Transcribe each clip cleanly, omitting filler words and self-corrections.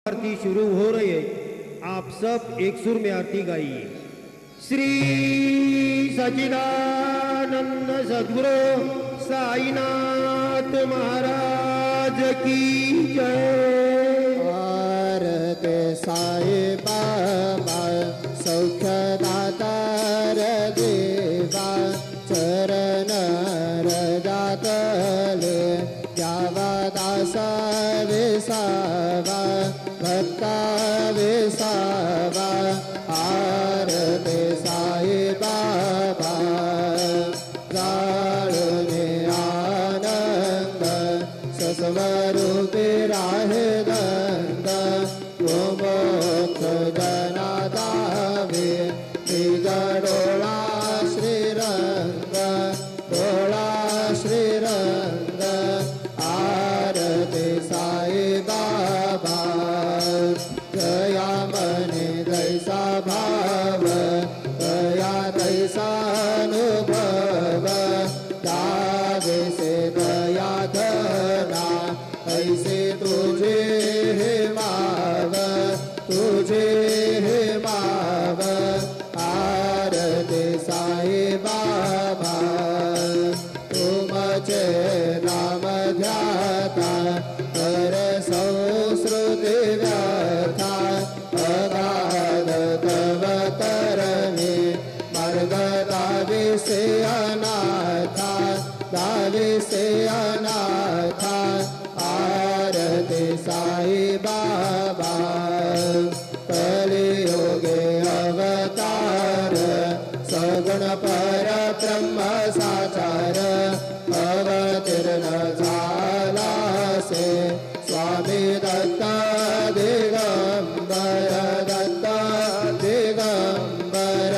आरती शुरू हो रही है। आप सब एक सुर में आरती गाइए। श्री सच्चिदानंद सद्गुरु साईनाथ महाराज की जय। आरती साई बाबा सौख्यदातार देवा चरण रजातले द्यावा दासा विसावा भक्ता विसावा। आरती साई बाबा जाळुने आनंद सस्वरूपी राहे दंद गोमुख जनादावे निज डोळा श्रीरंग डोळा श्रीरंग। आरती साई बाबा जया मने दैसा भाव दया दैसा अनुभव जावे से दया धना ऐसे तुझे हे माव तुझे हे माव। आरती साई बाबा तुमचे नाम ध्याता कर संस्कृती व्यथा अगाध तव करणे मार्ग दाविसे अनाथा दाविसे अनाथा। आरती साई बाबा कलियुगे अवतार सगुण पर ब्रह्म साचार अवतीर्ण झाला से स्वामी दत्त दिगंबर दत्त दिगंबर।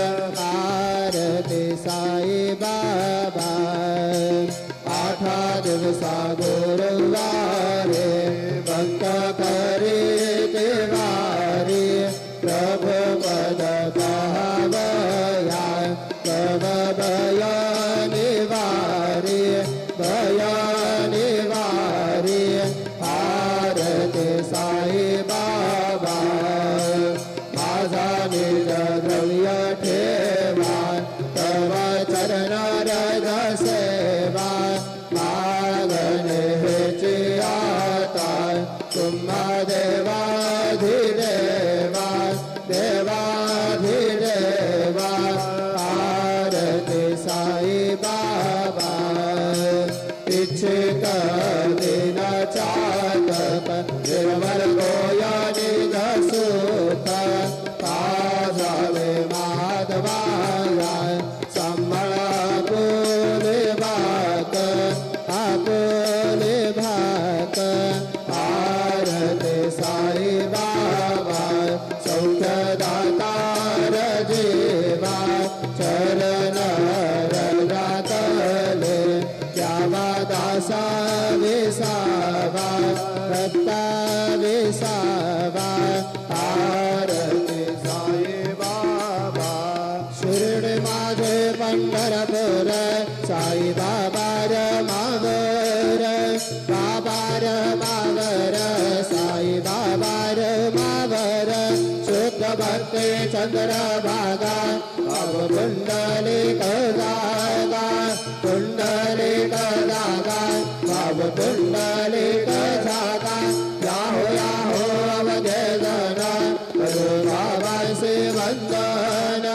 आरती साई बाबा आठा दिवसा गुरुवारे भक्त करे देवारे प्रभु पद पावया तव भय निवारे भय निवारे। आरती साई बाबा माझा निज द्रव्य ठेवा तव चरण रज सेवा मागणे हेची आता तुम्हा देवाधिदेवा देवाधिदेवा। आरती साई बाबा इच्छित दिन चातक निर्मल गोया निज सुख पाजावे माधवाला संभळ आपुले भाक आपुले भाक। आरती साई बाबा सौख्यदातार जीवा चरण रजातले द्यावा दासा विसावा भक्ता विसावा। आरती साई बाबा शिर्डी माझे पंढरपूर साई बाबार मावर बाबार मावर साई बाबार मावर शुद्ध भक्ती चंद्रभागा अब कुंडलिक जागा कुंडलिक जागा अब कुंडलिक जागा। याहो याहो अवघे जन करो बाबा से वंदन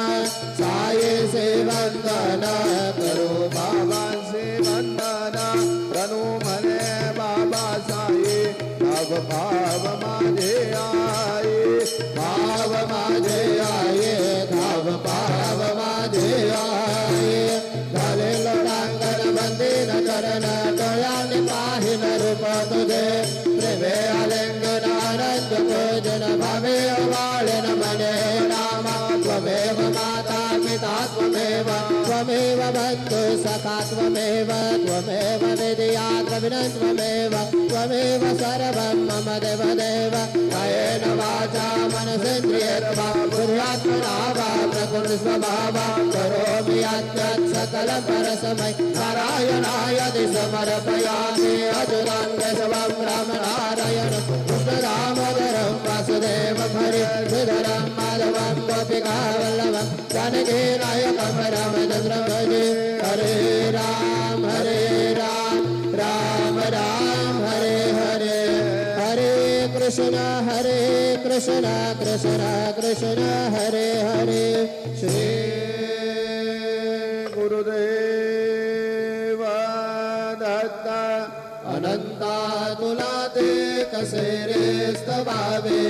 साई से वंदन करो बाबा से वंदन प्रनु मने बाबा साई अब भाव माझे आये भाव माझे आये भाव भाव माझे आये। झाले लोडांगण बंदीन चरण डोळ्याने पाहिन रूप तुझे प्रेमे आलिंगन आनंद पूजन भावे वाळेन मने रामा त्वमेव माता पिता त्वमेव त्वमेव बन्धु सखा त्वमेव त्वमेव विद्या द्रविणं त्वमेव त्वमेव सर्वं मम देव देव। कायेन वाचा मनसेन्द्रियर्वा बुद्ध्यात्मना वा प्रकृति स्वभावा करोमि यत् सकलं परस्मै नारायणाय समर्पयामि। अजुराङ्ग शवं राम नारायण कृष्ण दामोदरं वासुदेवं हरिधरं माधवं गोपिकावल्लभं जानकी नायकं रामचन्द्रं भजे हरे राम राम राम हरे हरे हरे कृष्ण कृष्ण कृष्ण हरे हरे श्री गुरुदेव दत्त अनंता तुला ते कसे रे स्तवावे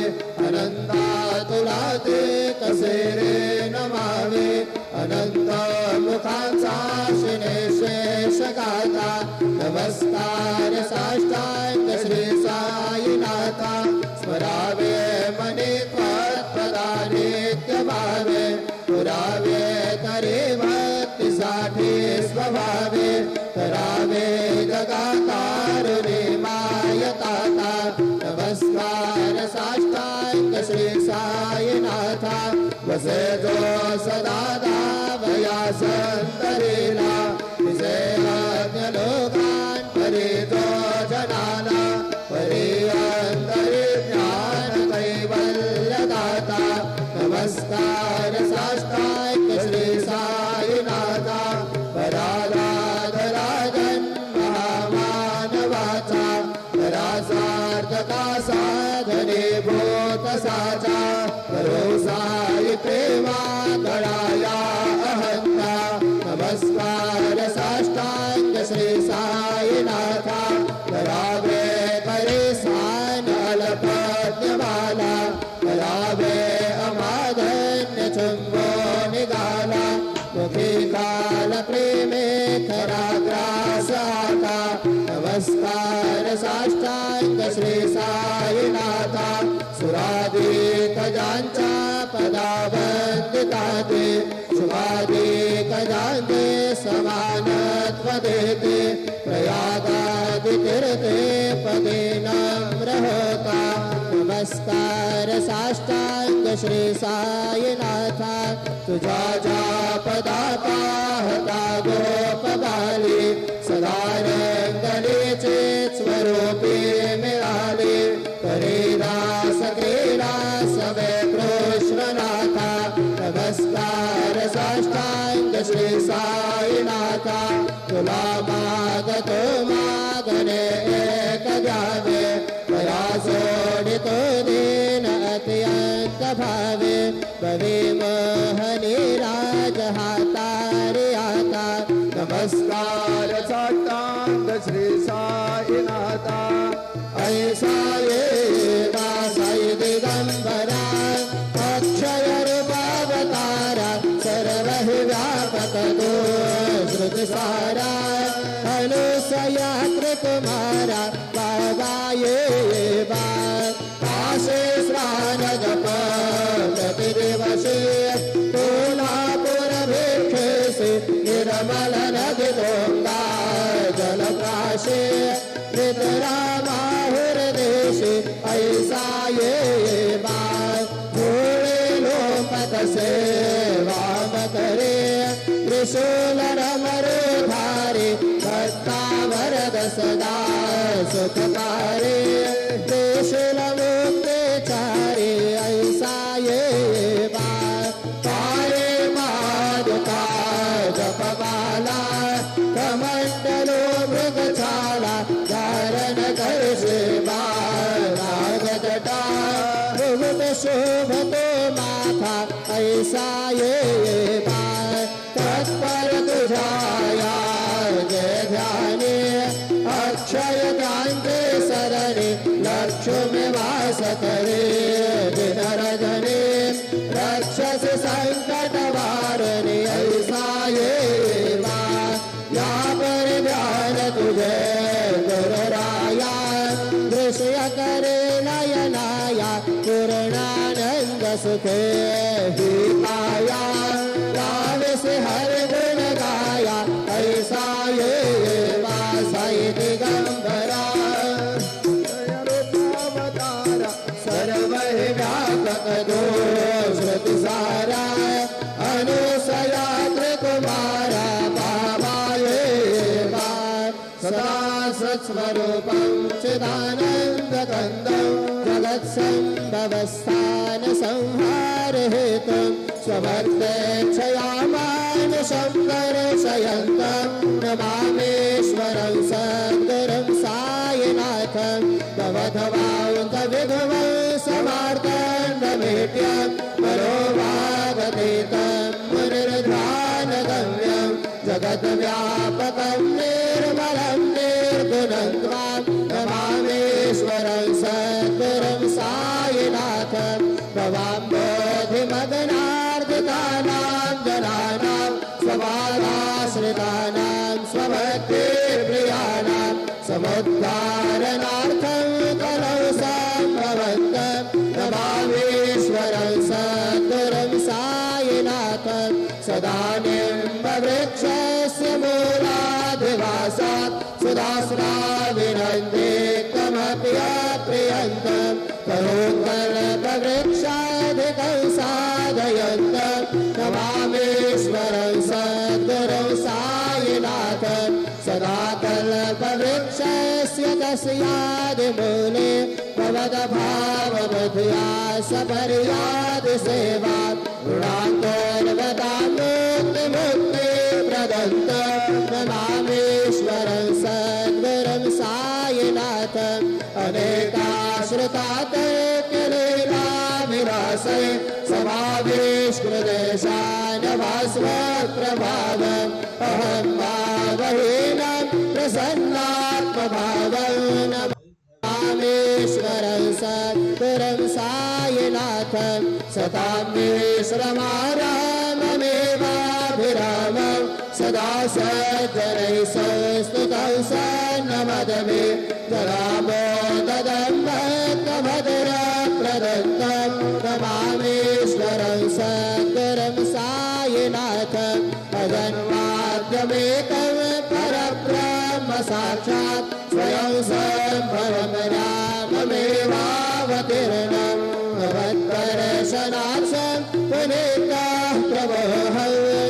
अनंता तुला ते कसे रे नमावे अनंत मुखांचा शिने शेष गाता नमस्कार साष्टांग श्री साईनाथा स्मरावे मने त्वत्पदा नित्य भावे पुरावे तरे भक्तीसाठी स्वभावे करावे जगाकारुणे मायताता नमस्कार साष्टांग श्री साईनाथा वसे जो सदा दावया संतरेला विसे अन्य लोकान परे जो जनाला परे अंतरे ज्ञान कैवल्य दाता नमस्कार साष्टांग श्री साईनाथा पराराधराजन महामानवाचा परासार्थका साधने भूत साचा भरोसाई प्रेमा गळाया अहंता नमस्कार साष्टांग श्री साईनाथा करावे परेशान अल्पज्ञवाला करावे अमाधन्य चुंबो निघाला मुखी काल प्रेमे खरा ग्रास आता नमस्कार साष्टांग श्री साईनाथा सुराधिक ज्यांच्या पदावंदिता ते शुभाधिक ज्यांचे समानत्व देते प्रयागादि तीर्थे पदे नम्र होता नमस्कार साष्टांग श्री साईनाथा तुझा ज्या पदा पाहता गोप बाली सदा रंगलीचे स्वरूपी मिळाले परिदास केला सवे कृष्णनाथा नमस्कार साष्टांग श्री साईनाथा तुला मागतो मागणे एक द्यावे दया सोडितो दीन अत्यंत भावे भवे मोहनी राज हातारी आता नमस्कार साष्टांग श्री साईनाथा ऐसा ये साई दिगंबरा अक्षय रूपावतारा सर्व व्यापक तो श्रुत सारा अनुसया कृतुमारा बाबा ये बा काशे स्नान जप प्रतिदिवसे कोल्हापुर भिक्षेसे निर्मल नदी गंगा जलप्राशे नितरा माहुर देशे ऐसा ये बा भोले लोपत सेवा करे त्रिशूल रमरे धारे भक्ता वरद सदा सुखकारे त्रिशूल मुक्ते चारे ऐसा ये बा पारे माधुका जपमाला कमंडलो मृगछाला धारण करसे नागजटा भुवत शोभतो माथा ऐसा ये बा तत्पर तुझाया जय ध्याने अक्षय ज्ञानते सरणे लक्ष्मी वास करे दिन रजने रक्षस संकट वारणे ऐसा ये बा या पर ध्यान तुझे गुरुराया दृश्य करे नयनाया पूर्णानंद सुखे ही पाया राम से हर गुण गाया ऐसा ये बा साई दिगंबरा अवतारा सर्व व्यापक दोष सारा अनुसया कुमारा बाबा ये बा सदा सत्स्वरूपं चिदानन्दकन्दं जगत्सम्भवस्थानसंहारहेतुं स्वभक्तेच्छयामानुषं दर्शयन्तं नमामीश्वरं सद्गुरुं सायिनाथं भवधवान्तविधवं समार्तण्डमेट्यं परोवागतीतं मुनिर्ध्यानगम्यं जगद्व्यापकं निर्मलं निर्गुणं त्वां नमामीश्वरं सद्गुरुं सायिनाथं भवां बोधिमग्नार्जितानां जनानां स्वबालाश्रितानां स्वभक्तिप्रियाणां समुद्धारणार्थं कलौ सम्भवन्तं नमामीश्वरं सद्गुरुं सायिनाथं सदा निम्बवृक्षस्य मूलाधिवासात् सुधास्राविनन्दे तमप्यप्रियन्तं करोकल्पवृक्षाधिकं साधयन्तं नमामीश्वरं सद्गुरुं सायिनाथं सदा कल्पवृक्षस्य तस्यादिमूले भवदभावबुद्ध्या सपर्यादिसेवा ऋणान्तर्गतां मुक्तिप्रदन्तं नमामीश्वरं सद्गुरुं सायिनाथं अनेकाश्रितातैक्यलीलाविलासै समाविष्कृदेशानभास्वप्रभावम् अहं भावहीनं प्रसन्नात्मभावं नमामीश्वरं सद्गुरुं सायिनाथं सतां विश्रमाराममेवाभिरामं सदा सज्जनैः संस्तुतं सन्नमदमे जनामोददं भक्तभद्रप्रदत्तं नमामीश्वरं सद्गुरुं सायिनाथं अजन्माद्यमेकं परब्रह्म साक्षात् स्वयं सम्भवं राममेवावतीर्णं भवद्दर्शनार्थं पुनीतः प्रभोः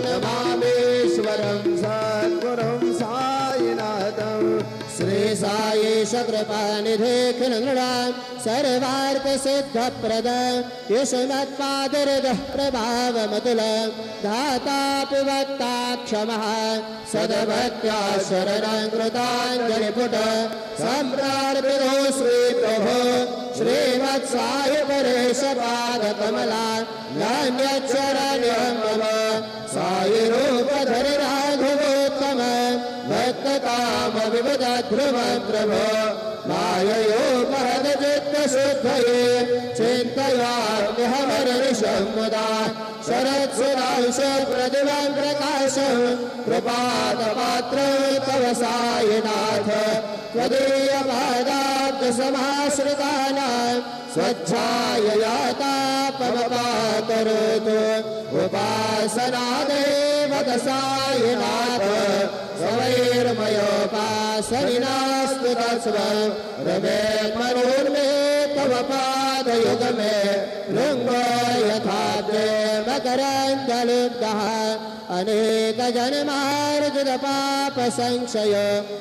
नमामीश्वरं सद्गुरुं सायिनाथं श्री साईश कृपानिधे खिलनृणां सर्वार्थसिद्धप्रदं युष्मत्पादहृदः प्रभावमतुलं धातापि वक्ता क्षमः सद्भक्त्या शरणं कृताञ्जलिपुट सम्प्रार्पितो श्रीप्रभो श्रीमत्साई परेशपादकमला नान्यच्छरण्यं मम साईरूपधर राघवोत्तम भक्तकामविबुधध्रुवं प्रभो माययोपहतचित्तशुद्धये चिन्तयाम्यहमर्निशं मुदा शरत्सुधांशप्रतिमं प्रकाशं कृपादपात्रं तव सायिनाथ त्वदीयपादाब्जसमाश्रितानां स्वच्छायया तापमपाकरोतु उपासनादेव सायिनाथ स्वैर्मयोपासनिनास्तु तत्स्वं रमेत् मनोन्मे तव पादयुगमे भृङ्गो यथा प्रेमकरन्दलुब्धः अनेकजन्मार्जितपापसंक्षय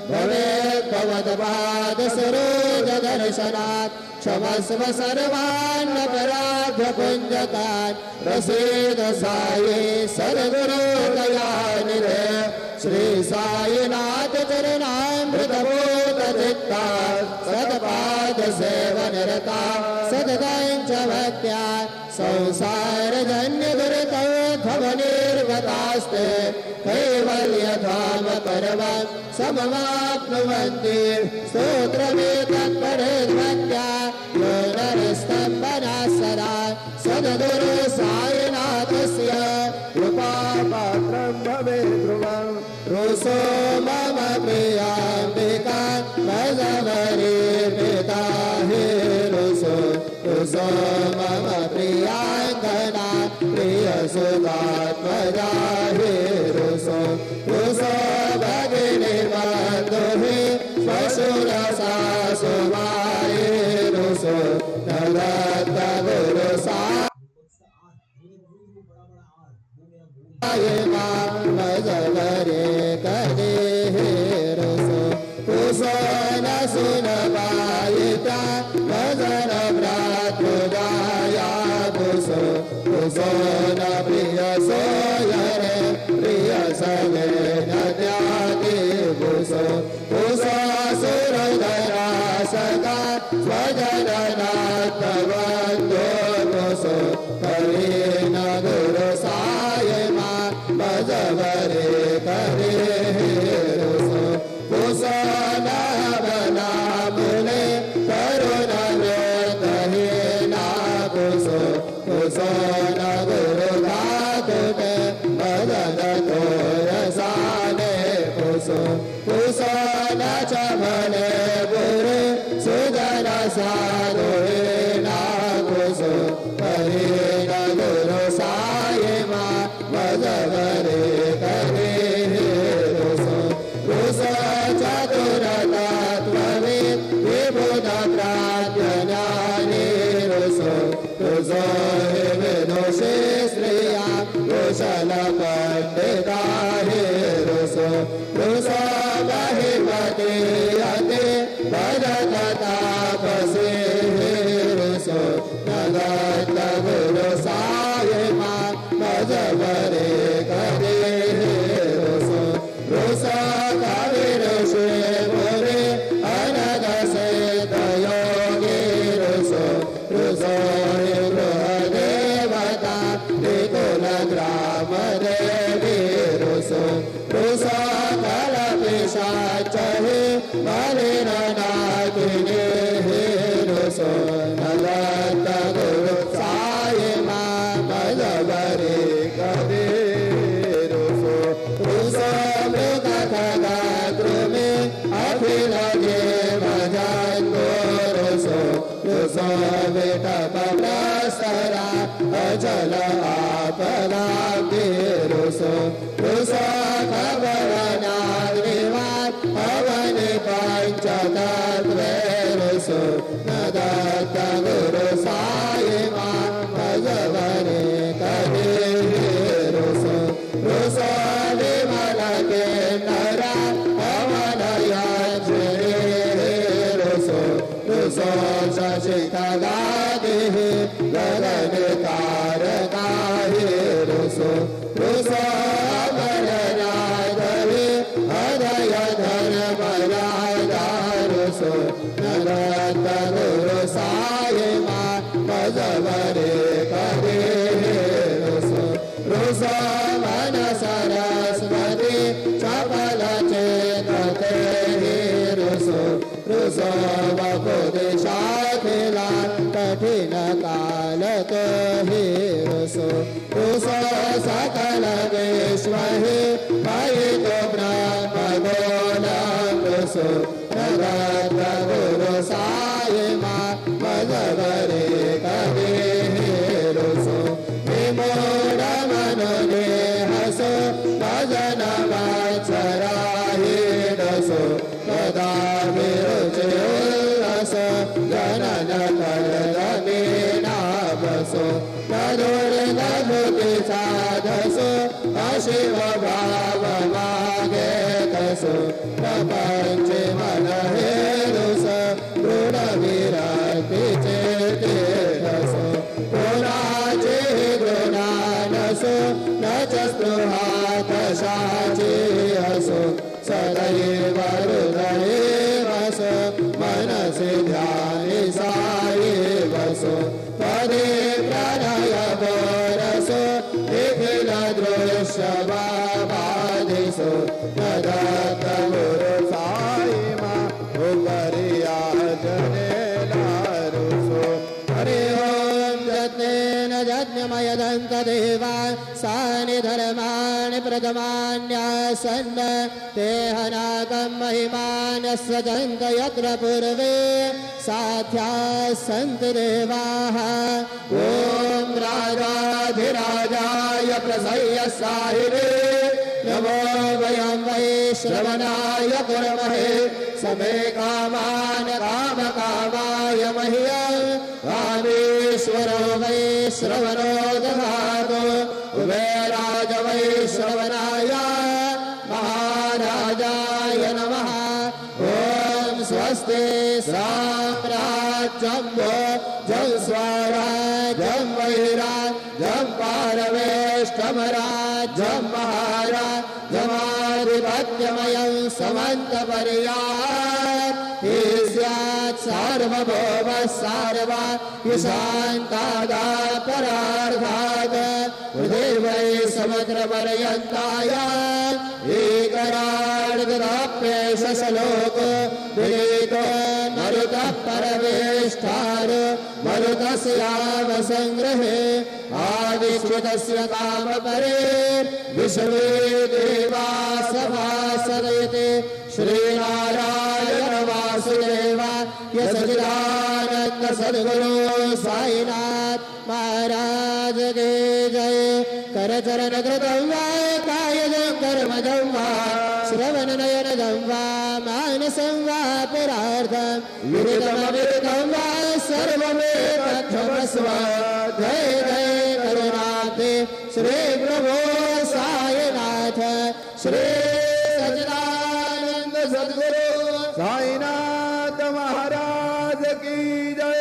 भवेत् भवत्पादसरोजदर्शनात् क्षमस्व सर्वान्नपराधपुञ्जकान् प्रसीद साई सद्गुरो दयानिधे श्री साईनाथ चरणामृतभूतचित्ता सत्पादसेवनरता सद्गञ्च भक्त्या संसारजन्यदुरितोद्धव निर्गतास्ते कैवल्यधाम परमं सममाप्नुवन्ति स्तोत्रमेतत्परेद्भक्त्या यो नरस्तम्भनः सदा सद्गुरु साईनाथस्य कृपापात्रं भवेत् ध्रुवम् रुसो मम प्रियाम्बिका भजवरे पिता हे रुसो रुसो मम प्रियाङ्गना प्रियसुतात्मजा हे रुसो रुसो भगिनी बन्धुः श्वशुरसा सुमाये रुसो नदत्त गुरु सा भजवरे कदे हे रुसो रुसो नसून पायिता भजन प्रातुदाया पुसो पुसो न प्रिय सोयरे प्रिय सगे न त्यागी पुसो पुसो सुरधरा सदा स्वजननाथ बंधो पुसो करीन गुरु साय मा भजवरे करे रुसो पुसो न बना मुले करुण कहे ना पुसो पुसो न गुरु धातुके भजन तो रसाने पुसो पुसो न चमने बुरे सुधर साधु ना पुसो हरे न गुरु साय मा भजवरे करे रुसो रुसो चतुर तत्त्वविद् विबुध प्राज्ञानी रुसो रुसो हे विदुषी श्रिया कुशल पंडिता हे रुसो रुसो महिमति यति भजत तापसी हे रुसो नगत गुरु साय मा भजवरे करे रुसो रुसो कवि ऋषि मुनि अनग सिद्ध योगी रुसो रुसो हे गृह देवता त्रिकुल ग्राम देवी रुसो रुसो कल पिशाच हे बलिरनाथिनी हे रुसो नगत गुरु साय मा भजवरे करे रुसो रुसो मृग खगा द्रुमे अखिल देव जन्तो रुसो रुसो विटप प्रस्तरा अजल आपदाब्धि रुसो रुसो खबरनाग्निवान् पवन पंचतत्त्वे रुसो नदत्त गुरु साय मा भजवरे करे रुसो रुसो विमल के नरा पवन यज्ञे रुसो रुसो शशिकला देहि गगन तारका हे रुसो रुसो अमरनाथवे हृदय धर्मराजा रुसो नगत गुरु साय मा भजवरे करे रुसो रुसो मन सरस्वती चपल चेतते हे रुसो रुसो वपुदिशाखिला कठिन काल तो हे रुसो रुसो सकल विश्व हे महितो ब्रह्मगोलम रुसो नगत गुरु साय मा भजवरे करे रुसो विमूढ मनो हसो भजन वात्सरा हे रसो तदा विरुचि उल्लस जनन कलमीना बसो तदुर्गभुति साधसो अशिव भाव मागे तसो प्रपंच मन हे रुस दृढ विरक्ति चेते रसो पुराचे गृणानसो न च स्पृहा कशाचे असो सदैव हृदये वसो मनसि ध्यानि साये वसो पदे प्रणय बोरसो निखिल दृश्य बाधिसो नदत्त गुरु साय मा उपरिया जनेला रुसो हरि ओम यज्ञेन यज्ञमयदन्तदेवा सानि धर्माणि प्रथमान्यासन् ते हनाकं महिमानस्य जन्त यत्र पूर्वे साध्याः सन्ति देवाः ॐ राजाधिराजाय प्रसह्य साहिरे नमो वयं वै श्रवणाय कुर्महे समे कामान् कामकामाय मह्यं कामेश्वरो वै श्रवणो दधातु कुबेराज वै श्रवणाय महाराजाय नमः ॐ स्वस्ति साम्राज्यं भोजं स्वराज्यं वैराज्यं पारमेष्ठमराज्यं महाराज्यमाधिपत्यमयं समन्तपर्यात् हि स्यात् सार्वभौमः सार्वा शान्तादापरार्धात् पृथिव्यै समुद्रपर्यन्ताय एकराड्गदाप्येष श्लोको विनीतो मरुतः परमेष्ठार मरुतस्यावसङ्ग्रहे आविश्वतस्य कामपरे विश्वे देवा सभासदयते श्रीनारायण वासुदेव सच्चिदानंद सद्गुरु साईनाथ महाराज के जय करचरण कृतं वा कायजं कर्मजं वा श्रवणनयनजं वा मानसं वा पुरार्थं विदितमविदितं वा सर्वमेतत्क्षमस्व जय जय करुणाब्धे श्री प्रभो साईनाथ श्री सच्चिदानंद सद्गुरु साईनाथ महाराज की जय।